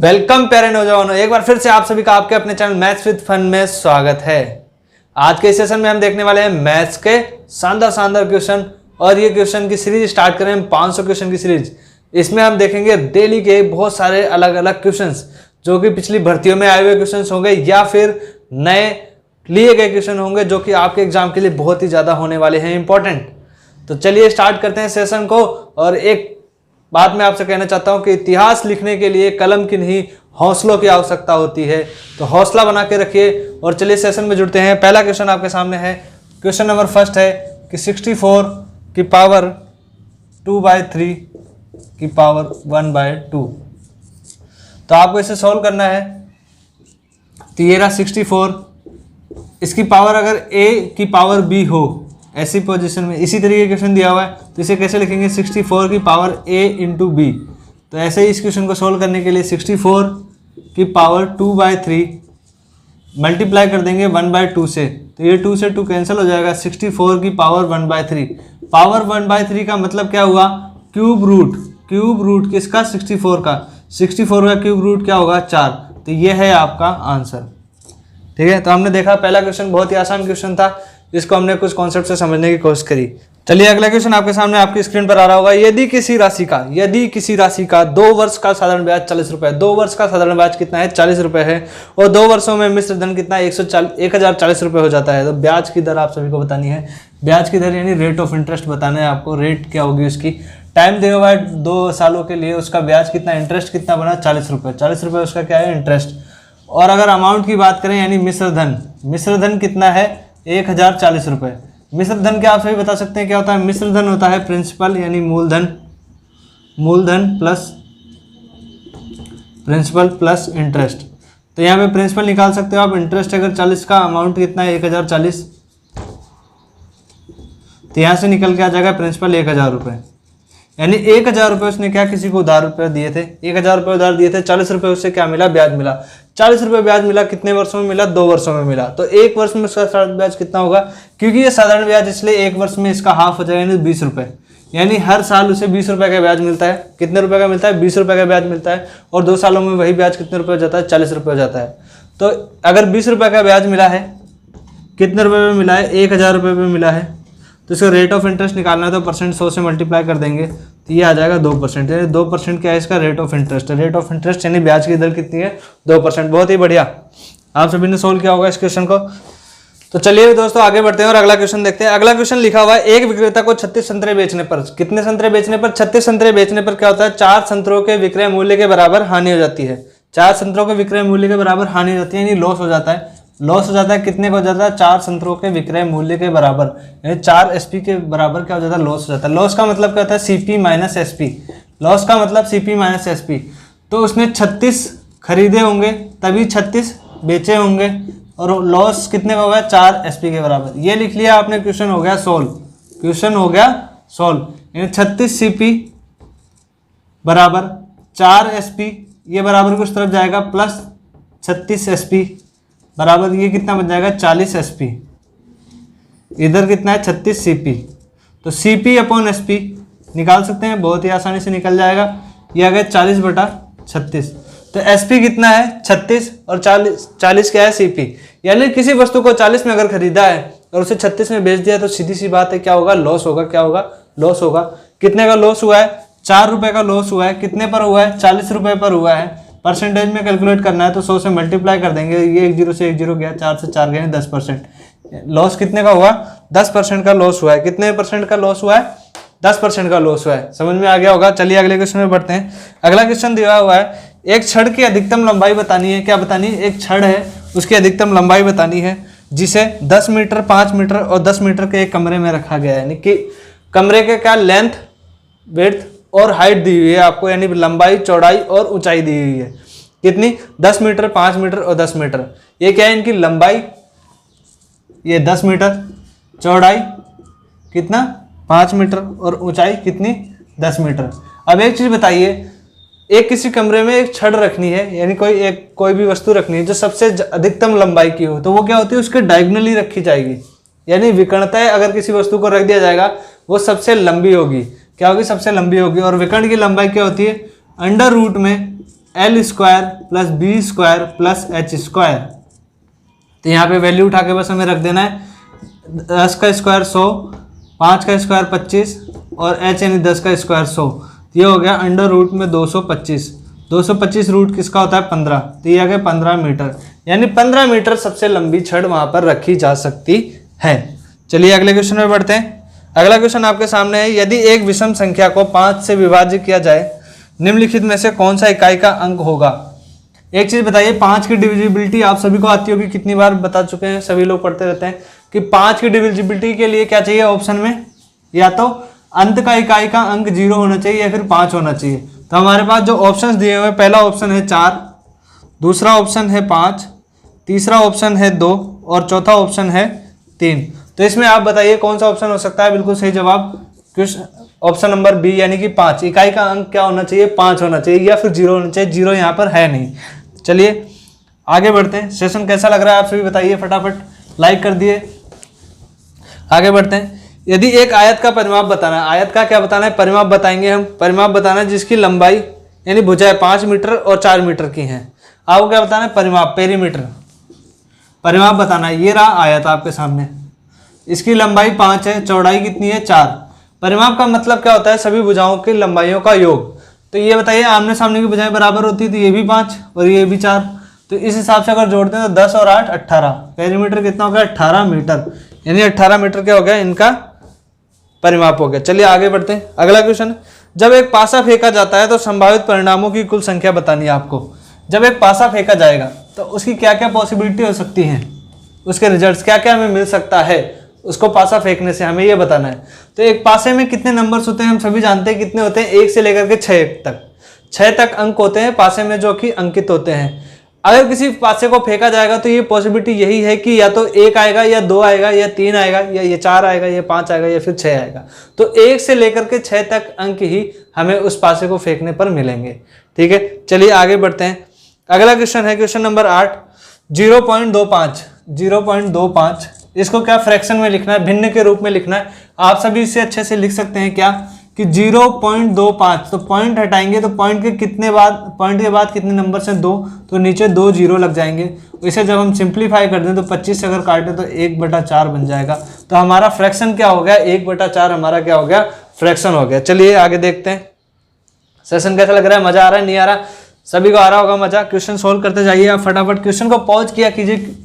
Welcome प्यारे नौजवानों, एक बार फिर से आप सभी का आपके अपने चैनल मैथ्स विद फन में स्वागत है। आज के सेशन में हम देखने वाले हैं मैथ्स के शानदार क्वेश्चन और ये क्वेश्चन की सीरीज स्टार्ट करें हम 500 क्वेश्चन की सीरीज। इसमें हम देखेंगे डेली के बहुत सारे अलग अलग क्वेश्चंस जो कि पिछली भर्तियों में आए हुए क्वेश्चंस होंगे या फिर नए लिए गए क्वेश्चन होंगे जो कि आपके एग्जाम के लिए बहुत ही ज़्यादा होने वाले हैं इंपॉर्टेंट। तो चलिए स्टार्ट करते हैं सेशन को। और एक बात मैं आपसे कहना चाहता हूं कि इतिहास लिखने के लिए कलम की नहीं हौसलों की आवश्यकता होती है, तो हौसला बना के रखिए और चलिए सेशन में जुड़ते हैं। पहला क्वेश्चन आपके सामने है, क्वेश्चन नंबर फर्स्ट है कि 64 की पावर 2/3 की पावर 1/2। तो आपको इसे सॉल्व करना है। तो ये रहा 64, इसकी पावर अगर a की पावर b हो ऐसी पोजीशन में, इसी तरीके का क्वेश्चन दिया हुआ है तो इसे कैसे लिखेंगे 64 की पावर a इंटू b। तो ऐसे ही इस क्वेश्चन को सोल्व करने के लिए 64 की पावर 2/3 मल्टीप्लाई कर देंगे 1/2 से, तो ये 2 से 2 कैंसिल हो जाएगा। 64 की पावर 1/3, पावर 1/3 का मतलब क्या हुआ, क्यूब रूट किसका 64 का, 64 का क्यूब रूट क्या होगा 4। तो ये है आपका आंसर। ठीक है, तो हमने देखा पहला क्वेश्चन बहुत ही आसान क्वेश्चन था, इसको हमने कुछ कॉन्सेप्ट से समझने की कोशिश करी। चलिए अगला क्वेश्चन आपके सामने आपकी स्क्रीन पर आ रहा होगा। यदि किसी राशि का 2 वर्ष का साधारण ब्याज 40 रुपए, 2 वर्ष का साधारण ब्याज कितना है 40 रुपए है, और 2 वर्षों में मिश्र धन कितना 1040 रुपए हो जाता है। तो ब्याज की दर आप सभी को बतानी है। ब्याज की दर यानी रेट ऑफ इंटरेस्ट बताना है आपको, रेट क्या होगी उसकी। टाइम दिया हुआ है 2 सालों के लिए, उसका ब्याज कितना, इंटरेस्ट कितना बना 40 रुपये, 40 रुपये उसका क्या है इंटरेस्ट। और अगर अमाउंट की बात करें यानी मिश्र धन कितना है 1040 रुपये। मिश्र धन क्या आप सभी बता सकते हैं क्या होता है, मिश्र धन होता है प्रिंसिपल यानी मूलधन प्लस इंटरेस्ट। तो यहाँ पे प्रिंसिपल निकाल सकते हो आप, इंटरेस्ट अगर 40 का, अमाउंट कितना है 1040, तो यहाँ से निकल के आ जाएगा प्रिंसिपल 1000 रुपये। यानी 1000 रुपये उसने क्या किसी को उधार रुपये दिए थे, 1000 रुपये उधार दिए थे, 40 रुपये उससे क्या मिला ब्याज मिला। 40 रुपये ब्याज मिला, कितने वर्षों में मिला 2 वर्षों में मिला। तो 1 वर्ष में उसका साधारण ब्याज कितना होगा, क्योंकि ये साधारण ब्याज इसलिए 1 वर्ष में इसका हाफ हो जाएगा यानी 20 रुपये। यानी हर साल उसे 20 रुपये का ब्याज मिलता है। कितने रुपये का मिलता है 20 रुपये का ब्याज मिलता है, और 2 सालों में वही ब्याज कितने रुपये हो जाता है 40 रुपये हो जाता है। तो अगर 20 रुपये का ब्याज मिला है, कितने रुपये में मिला है 1000 रुपये में मिला है, तो इसका रेट ऑफ इंटरेस्ट निकालना है तो परसेंट 100 से मल्टीप्लाई कर देंगे तो ये आ जाएगा 2%। यानी 2% क्या है इसका रेट ऑफ इंटरेस्ट है। रेट ऑफ इंटरेस्ट यानी ब्याज की दर कितनी है 2%। बहुत ही बढ़िया, आप सभी ने सोल्व किया होगा इस क्वेश्चन को। तो चलिए दोस्तों आगे बढ़ते हैं और अगला क्वेश्चन देखते हैं। अगला क्वेश्चन लिखा हुआ है, एक विक्रेता को 36 संतरे बेचने पर, कितने संतरे बेचने पर 36 संतरे बेचने पर क्या होता है 4 संतरों के विक्रय मूल्य के बराबर हानि हो जाती है। 4 संतरों के विक्रय मूल्य के बराबर हानि हो जाती है यानी लॉस हो जाता है। लॉस हो जाता है कितने का हो जाता है 4 संतरों के विक्रय मूल्य के बराबर, यानी 4 SP के बराबर क्या हो जाता है लॉस हो जाता है। लॉस का मतलब क्या होता है CP माइनस SP, लॉस का मतलब CP माइनस SP। तो उसने 36 खरीदे होंगे तभी 36 बेचे होंगे, और लॉस कितने का होगा 4 SP के बराबर। ये लिख लिया आपने, क्वेश्चन हो गया सोल्व। यानी 36 CP बराबर 4 SP, ये बराबर को उस तरफ जाएगा प्लस 36 SP बराबर ये कितना बन जाएगा 40 SP। इधर कितना है 36 CP, तो CP अपॉन SP निकाल सकते हैं, बहुत ही आसानी से निकल जाएगा। ये आ गया 40/36। तो SP कितना है 36 और 40 क्या है CP। यानी किसी वस्तु को 40 में अगर खरीदा है और उसे 36 में बेच दिया तो सीधी सी बात है क्या होगा लॉस होगा। क्या होगा लॉस होगा। कितने का लॉस हुआ है 4 रुपये का लॉस हुआ है। कितने पर हुआ है 40 रुपये पर हुआ है। परसेंटेज में कैलकुलेट करना है तो 100 से मल्टीप्लाई कर देंगे, ये 1 0 से 1 0 गया, 4 से 4 गए 10%। लॉस कितने का हुआ 10% का लॉस हुआ है। कितने परसेंट का लॉस हुआ है 10% का लॉस हुआ है। समझ में आ गया होगा। चलिए अगले क्वेश्चन में बढ़ते हैं। अगला क्वेश्चन दिया हुआ है, एक छड़ की अधिकतम लंबाई बतानी है। क्या बतानी है, एक छड़ है उसकी अधिकतम लंबाई बतानी है जिसे 10 मीटर 5 मीटर और 10 मीटर के एक कमरे में रखा गया है। यानी कि कमरे के क्या लेंथ विड्थ और हाइट दी हुई है आपको, यानी लंबाई चौड़ाई और ऊंचाई दी हुई है। कितनी 10 मीटर 5 मीटर और 10 मीटर। ये क्या है इनकी लंबाई, ये 10 मीटर, चौड़ाई कितना 5 मीटर और ऊंचाई कितनी 10 मीटर। अब एक चीज बताइए, एक किसी कमरे में एक छड़ रखनी है, यानी कोई भी वस्तु रखनी है जो सबसे अधिकतम लंबाई की हो, तो वो क्या होती है उसके डायगोनली रखी जाएगी। यानी विकर्णतः अगर किसी वस्तु को रख दिया जाएगा वो सबसे लंबी होगी। क्या होगी सबसे लंबी होगी। और विकर्ण की लंबाई क्या होती है अंडर रूट में l square plus b square plus h square. तो यहाँ पे वैल्यू उठा के बस हमें रख देना है। 10 का स्क्वायर 100, 5 का स्क्वायर 25 और h यानी 10 का स्क्वायर 100। ये हो गया अंडर रूट में 225। 225 रूट किसका होता है 15, तो ये आ गया 15 मीटर, यानी 15 मीटर सबसे लंबी छड़ वहाँ पर रखी जा सकती है। चलिए अगले क्वेश्चन में बढ़ते हैं। अगला क्वेश्चन आपके सामने है, यदि एक विषम संख्या को 5 से विभाजित किया जाए निम्नलिखित में से कौन सा इकाई का अंक होगा। एक चीज बताइए, 5 की डिविजिबिलिटी आप सभी को आती होगी, कितनी बार बता चुके हैं, सभी लोग पढ़ते रहते हैं कि 5 की डिविजिबिलिटी के लिए क्या चाहिए ऑप्शन में, या तो अंत का इकाई का अंक 0 होना चाहिए या फिर 5 होना चाहिए। तो हमारे पास जो ऑप्शंस दिए हुए हैं, पहला ऑप्शन है 4, दूसरा ऑप्शन है 5, तीसरा ऑप्शन है 2 और चौथा ऑप्शन है 3। तो इसमें आप बताइए कौन सा ऑप्शन हो सकता है। बिल्कुल सही जवाब ऑप्शन नंबर बी यानी कि 5। इकाई का अंक क्या होना चाहिए 5 होना चाहिए या फिर 0 होना चाहिए, 0 यहाँ पर है नहीं। चलिए आगे बढ़ते हैं। सेशन कैसा लग रहा है आप सभी बताइए, फटाफट लाइक कर दिए। आगे बढ़ते हैं। यदि एक आयत का परिमाप बताना है, आयत का क्या बताना है, परिमाप बताएंगे हम। परिमाप बताना है जिसकी लंबाई यानी भुजाएं 5 मीटर और 4 मीटर की हैं। आपको क्या बताना है, परिमाप, पेरीमीटर परिमाप बताना है। ये रहा आयत आपके सामने, इसकी लंबाई 5 है, चौड़ाई कितनी है 4। परिमाप का मतलब क्या होता है, सभी भुजाओं की लंबाइयों का योग। तो ये बताइए आमने सामने की भुजाएं बराबर होती है, तो ये भी 5 और ये भी 4, तो इस हिसाब से अगर जोड़ते हैं तो 10 और 8 18। पेरीमीटर कितना हो गया 18 मीटर, यानी 18 मीटर क्या हो गया इनका परिमाप हो गया। चलिए आगे बढ़ते हैं। अगला क्वेश्चन, जब एक पासा फेंका जाता है तो संभावित परिणामों की कुल संख्या बतानी है आपको। जब एक पासा फेंका जाएगा तो उसकी क्या क्या पॉसिबिलिटी हो सकती हैं, उसके रिजल्ट्स क्या क्या हमें मिल सकता है उसको पासा फेंकने से, हमें ये बताना है। तो एक पासे में कितने नंबर्स होते हैं हम सभी जानते हैं, कितने होते हैं, 1 से लेकर के 6 तक। 6 तक अंक होते हैं पासे में जो कि अंकित होते हैं। अगर किसी पासे को फेंका जाएगा तो ये पॉसिबिलिटी यही है कि या तो 1 आएगा या 2 आएगा या 3 आएगा या ये 4 आएगा या 5 आएगा या फिर 6 आएगा। तो 1 से लेकर के 6 तक अंक ही हमें उस पासे को फेंकने पर मिलेंगे। ठीक है, चलिए आगे बढ़ते हैं। अगला क्वेश्चन है क्वेश्चन नंबर 8, 0.25। 0.25 इसको क्या फ्रैक्शन में लिखना है, भिन्न के रूप में लिखना है। आप सभी इससे अच्छे से लिख सकते हैं क्या कि 0.25, तो पॉइंट हटाएंगे तो पॉइंट के कितने बाद, पॉइंट के बाद कितने नंबर हैं 2, तो नीचे 2 0 लग जाएंगे। इसे जब हम सिंप्लीफाई कर दें तो 25 से अगर काटें तो 1/4 बन जाएगा। तो हमारा फ्रैक्शन क्या हो गया, 1/4 हमारा क्या हो गया, फ्रैक्शन हो गया। चलिए आगे देखते हैं। सेशन कैसा लग रहा है, मजा आ रहा है नहीं आ रहा, सभी को आ रहा होगा मजा। क्वेश्चन सोल्व करते जाइए आप फटाफट, क्वेश्चन को पॉज किया कीजिए।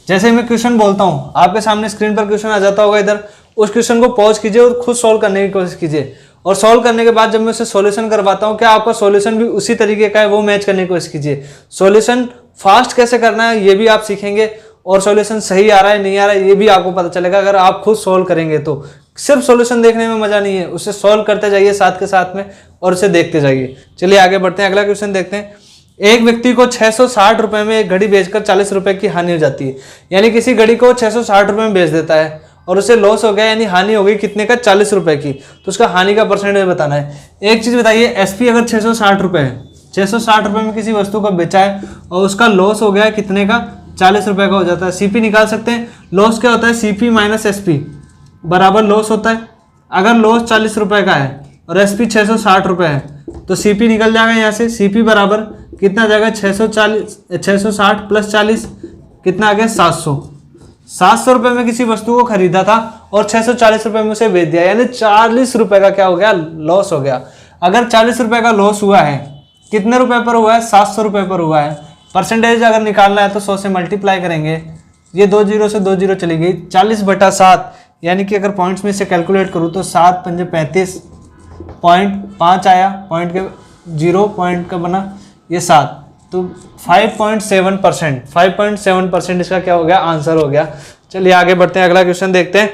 जैसे मैं क्वेश्चन बोलता हूँ आपके सामने स्क्रीन पर क्वेश्चन आ जाता होगा इधर, उस क्वेश्चन को पॉज कीजिए और खुद सॉल्व करने की कोशिश कीजिए। और सॉल्व करने के बाद जब मैं उसे सॉल्यूशन करवाता हूँ, क्या आपका सॉल्यूशन भी उसी तरीके का है वो मैच करने की कोशिश कीजिए। सॉल्यूशन फास्ट कैसे करना है ये भी आप सीखेंगे, और सॉल्यूशन सही आ रहा है नहीं आ रहा है ये भी आपको पता चलेगा अगर आप खुद सॉल्व करेंगे तो। सिर्फ सॉल्यूशन देखने में मजा नहीं है, उसे सॉल्व करते जाइए साथ के साथ में और उसे देखते जाइए। चलिए आगे बढ़ते हैं, अगला क्वेश्चन देखते हैं। एक व्यक्ति को 660 रुपए में एक घड़ी बेचकर 40 रुपए की हानि हो जाती है, यानी किसी घड़ी को 660 रुपए में बेच देता है और उसे लॉस हो गया, यानी हानि हो गई कितने का, 40 रुपए की। तो उसका हानि का परसेंटेज बताना है। एक चीज बताइए, एसपी अगर 660 रुपए है, 660 रुपए में किसी वस्तु को बेचा है और उसका लॉस हो गया कितने का, 40 रुपए का हो जाता है। सीपी निकाल सकते हैं। लॉस क्या होता है, सीपी माइनस एसपी बराबर लॉस होता है। अगर लॉस 40 रुपए का है और एसपी 660 रुपए है तो सीपी निकल जाएगा यहाँ से। सीपी बराबर कितना जाएगा, 660 प्लस 40 कितना आ गया, 700। 700 रुपए में किसी वस्तु को खरीदा था और 640 रुपए में उसे बेच दिया, यानी 40 रुपए का क्या हो गया, लॉस हो गया। अगर 40 रुपए का लॉस हुआ है, कितने रुपए पर हुआ है, 700 रुपए पर हुआ है। परसेंटेज अगर निकालना है तो 100 से मल्टीप्लाई करेंगे, ये 2 0 से 2 0 चली गई, 40/7, यानी कि अगर पॉइंट्स में से कैलकुलेट करूँ तो 7 पंजे 35, 0.5 आया, पॉइंट के 0 पॉइंट का बना ये 7, तो 5.7%, 5.7% इसका क्या हो गया, आंसर हो गया। चलिए आगे बढ़ते हैं, अगला क्वेश्चन देखते हैं।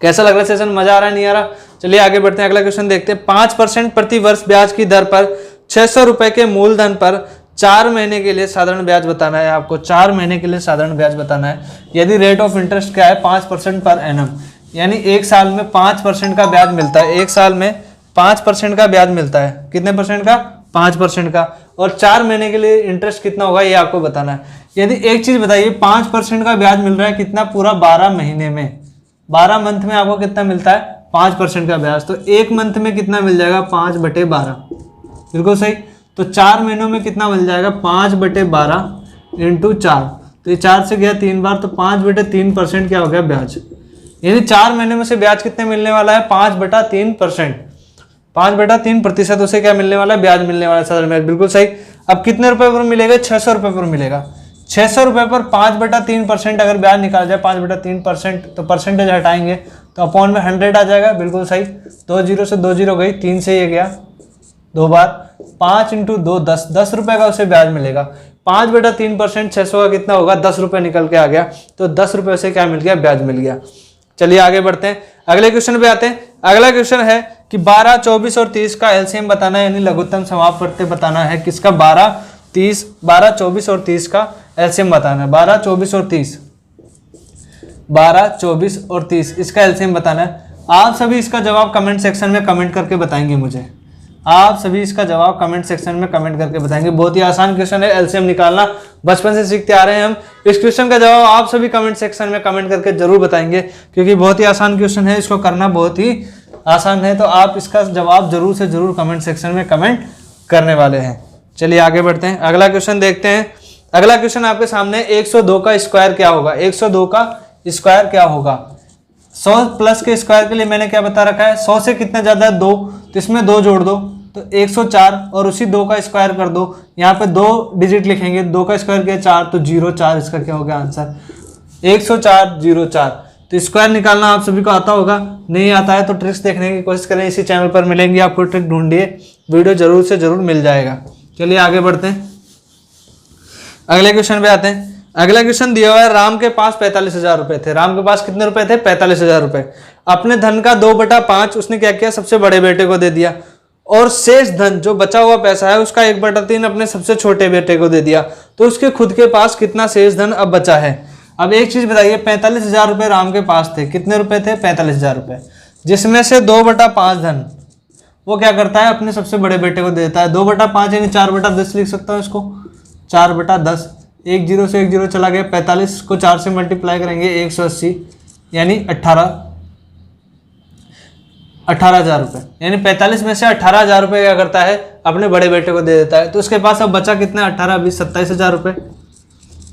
कैसा लग रहा है सेशन, मजा आ रहा है नहीं आ रहा। चलिए आगे बढ़ते हैं, अगला क्वेश्चन देखते हैं। 5% प्रति वर्ष ब्याज की दर पर 600 रुपए के मूलधन पर 4 महीने के लिए साधारण ब्याज बताना है आपको। 4 महीने के लिए साधारण ब्याज बताना है। यदि रेट ऑफ इंटरेस्ट क्या है, 5% पर एनम, यानी 1 साल में 5% का ब्याज मिलता है। 1 साल में 5% का ब्याज मिलता है। कितने परसेंट का, 5% का। और 4 महीने के लिए इंटरेस्ट कितना होगा ये आपको बताना है। यदि एक चीज बताइए, 5% का ब्याज मिल रहा है कितना, पूरा 12 महीने में, 12 मंथ में आपको कितना मिलता है, 5% का ब्याज। तो 1 मंथ में कितना मिल जाएगा, 5/12, बिल्कुल सही। तो 4 महीनों में कितना मिल जाएगा, 5/12 इंटू 4, तो ये 4 से गया 3 बार, तो 5/3% क्या हो गया, ब्याज। यानी 4 महीने में से ब्याज कितने मिलने वाला है, 5/3%, 5/3% उसे क्या मिलने वाला है, ब्याज मिलने वाला है साधारण ब्याज, बिल्कुल सही। अब कितने रुपए पर मिलेगा, 600 रुपए पर मिलेगा। 600 रुपए पर 5/3% अगर ब्याज निकाला जाए, 5/3%, तो परसेंटेज हटाएंगे तो अपॉन में 100 आ जाएगा, बिल्कुल सही। 2 जीरो से 2 जीरो गई, 3 से ये गया 2 बार, 5 इंटू 2 10, 10 रुपए का उसे ब्याज मिलेगा। 5/3% 600 का कितना होगा, 10 रुपए निकल के आ गया, तो 10 रुपए उसे क्या मिल गया, ब्याज मिल गया। चलिए आगे बढ़ते हैं, अगले क्वेश्चन पे आते हैं। अगला क्वेश्चन है कि 12, 24 और 30 का एलसीएम बताना है, यानी लघुत्तम समापवर्ती बताना है। किसका, 12, 24 और 30 का एलसीएम बताना है। 12, 24 और 30, 12, 24 और 30 इसका एलसीएम बताना है। आप सभी इसका जवाब कमेंट सेक्शन में कमेंट करके बताएंगे मुझे, आप सभी इसका जवाब कमेंट सेक्शन में कमेंट करके बताएंगे। बहुत ही आसान क्वेश्चन है, एलसीएम निकालना बचपन से सीखते आ रहे हैं हम। इस क्वेश्चन का जवाब आप सभी कमेंट सेक्शन में कमेंट करके जरूर बताएंगे, क्योंकि बहुत ही आसान क्वेश्चन है, इसको करना बहुत ही आसान है। तो आप इसका जवाब जरूर से जरूर कमेंट सेक्शन में कमेंट करने वाले हैं। चलिए आगे बढ़ते हैं, अगला क्वेश्चन देखते हैं। अगला क्वेश्चन आपके सामने 102 का स्क्वायर क्या होगा, 102 का स्क्वायर क्या होगा। 100 प्लस के स्क्वायर के लिए मैंने क्या बता रखा है, 100 से कितना ज्यादा है, 2, तो इसमें 2 जोड़ दो तो 104, और उसी 2 का स्क्वायर कर दो। यहाँ पे 2 डिजिट लिखेंगे, 2 का स्क्वायर किया 4, तो 04 इसका क्या हो गया आंसर, 104, 04। तो स्क्वायर निकालना आप सभी को आता होगा, नहीं आता है तो ट्रिक्स देखने की कोशिश करें, इसी चैनल पर मिलेंगी आपको ट्रिक, ढूंढिए, वीडियो जरूर से जरूर मिल जाएगा। चलिए आगे बढ़ते हैं, अगले क्वेश्चन पे आते हैं। अगला क्वेश्चन दिया हुआ है, राम के पास 45,000 रुपए थे। राम के पास कितने रुपए थे, 45,000 रुपए। अपने धन का 2/5 उसने क्या किया, सबसे बड़े बेटे को दे दिया, और शेष धन जो बचा हुआ पैसा है उसका 1/3 अपने सबसे छोटे बेटे को दे दिया। तो उसके खुद के पास कितना शेष धन अब बचा है। अब एक चीज बताइए, 45,000 रुपए राम के पास थे, कितने रुपए थे, 45,000 रुपए, जिसमें से 2/5 धन वो क्या करता है, अपने सबसे बड़े बेटे को दे देता है। 2/5 यानी 4/10 लिख सकता हूँ इसको, 4/10। 1 जीरो से 1 जीरो चला गया, 45 को 4 से मल्टीप्लाई करेंगे 180, यानी 18,000 रुपए। यानी 45 में से 18,000 रुपए क्या करता है, अपने बड़े बेटे को दे देता है। तो उसके पास अब बचा कितना, 18, 20, 27,000 रुपए,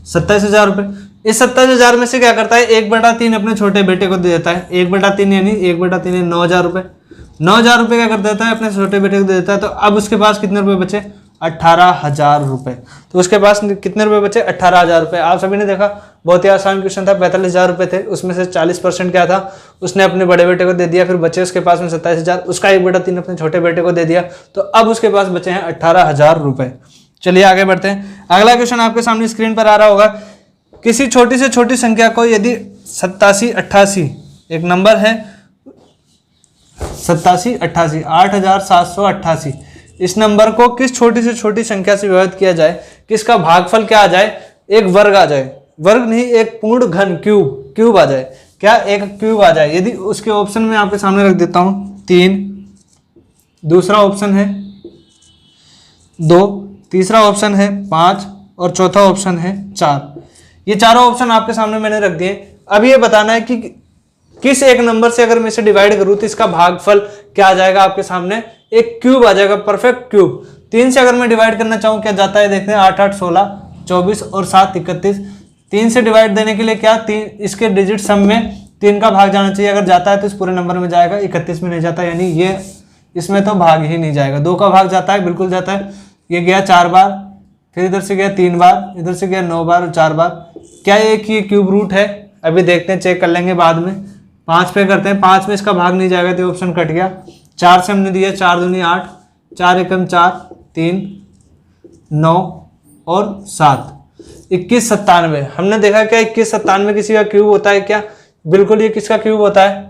27,000 रुपए। इस 27,000 में से क्या करता है, 1/3 अपने छोटे बेटे को दे देता है। 1/3 यानी 1/3 9,000 रुपए, 9,000 रुपए क्या कर देता है, अपने छोटे बेटे को दे देता है। तो अब उसके पास कितने रुपए बचे, 18,000 रुपए। तो उसके पास कितने रुपए बचे, 18,000 रुपए। आप सभी ने देखा, बहुत ही आसान क्वेश्चन था। 45,000 रुपए थे, उसमें से 40% क्या था, उसने अपने बड़े बेटे को दे दिया, फिर बचे उसके पास में 27,000, उसका 1/3 अपने छोटे बेटे को दे दिया। तो अब उसके पास बचे हैं 18,000 रुपए। चलिए आगे बढ़ते हैं, अगला क्वेश्चन आपके सामने स्क्रीन पर आ रहा होगा। किसी छोटी से छोटी संख्या को यदि 87, 88 एक नंबर है, 87, 88, 8,788, इस नंबर को किस छोटी से छोटी संख्या से विभाजित किया जाए, किसका भागफल क्या आ जाए, एक वर्ग आ जाए, वर्ग नहीं, एक पूर्ण घन, क्यूब आ जाए। क्या, एक क्यूब आ जाए। यदि उसके ऑप्शन में आपके सामने रख देता हूं, 3, दूसरा ऑप्शन है 2, तीसरा ऑप्शन है 5 और चौथा ऑप्शन है 4। ये चारों ऑप्शन आपके सामने मैंने रख दिए। अब ये बताना है कि किस एक नंबर से अगर मैं इसे डिवाइड करूं तो इसका भागफल क्या आ जाएगा। आपके सामने एक क्यूब आ जाएगा, परफेक्ट क्यूब। 3 से अगर मैं डिवाइड करना चाहूं, क्या जाता है, देखते हैं, 8, 8, 16, 24 और 7, 31। 3 से डिवाइड देने के लिए क्या, 3 इसके डिजिट सम में 3 का भाग जाना चाहिए। अगर जाता है तो इस पूरे नंबर में जाएगा, 31 में नहीं जाता, यानी ये इसमें तो भाग ही नहीं जाएगा। 2 का भाग जाता है, बिल्कुल जाता है। ये गया 4 बार, फिर इधर से गया 3 बार, इधर से गया 9 बार और 4 बार। क्या एक ये क्यूब रूट है, अभी देखते हैं, चेक कर लेंगे बाद में। 5 पे करते हैं, 5 में इसका भाग नहीं जाएगा तो ऑप्शन कट गया। 4 से हमने दिया, 4 दूनी 8, 4 एकम 4, 3, 9 और 7, 21, 97। हमने देखा क्या 21, 97 किसी का क्यूब होता है क्या, बिल्कुल। ये किसका क्यूब होता है,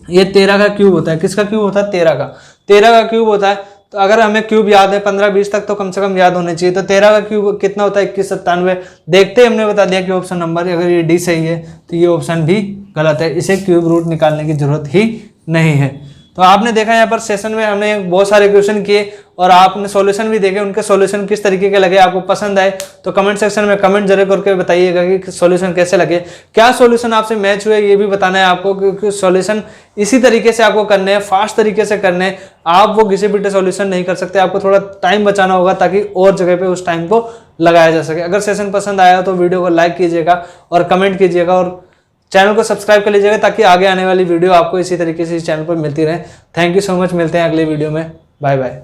ये 13 का क्यूब होता है। किसका क्यूब होता है, 13 का, 13 का क्यूब होता है। तो अगर हमें क्यूब याद है 15-20 तक तो कम से कम याद होने चाहिए। तो 13 का क्यूब कितना होता है, 21, 97। देखते ही हमने बता दिया कि ऑप्शन नंबर, अगर ये डी सही है तो ये ऑप्शन भी गलत है, इसे क्यूब रूट निकालने की जरूरत ही नहीं है। तो आपने देखा यहाँ पर सेशन में हमने बहुत सारे क्वेश्चन किए और आपने सॉल्यूशन भी देखे, उनके सॉल्यूशन किस तरीके के लगे, आपको पसंद आए तो कमेंट सेक्शन में कमेंट जरूर करके बताइएगा कि सॉल्यूशन कैसे लगे, क्या सॉल्यूशन आपसे मैच हुए ये भी बताना है आपको, क्योंकि सॉल्यूशन इसी तरीके से आपको करने हैं, फास्ट तरीके से करने हैं। आप वो घिसे पिटे सॉल्यूशन नहीं कर सकते, आपको थोड़ा टाइम बचाना होगा ताकि और जगह पे उस टाइम को लगाया जा सके। अगर सेशन पसंद आया तो वीडियो को लाइक कीजिएगा और कमेंट कीजिएगा और चैनल को सब्सक्राइब कर लीजिएगा ताकि आगे आने वाली वीडियो आपको इसी तरीके से इस चैनल पर मिलती रहे। थैंक यू सो मच, मिलते हैं अगले वीडियो में। Bye bye.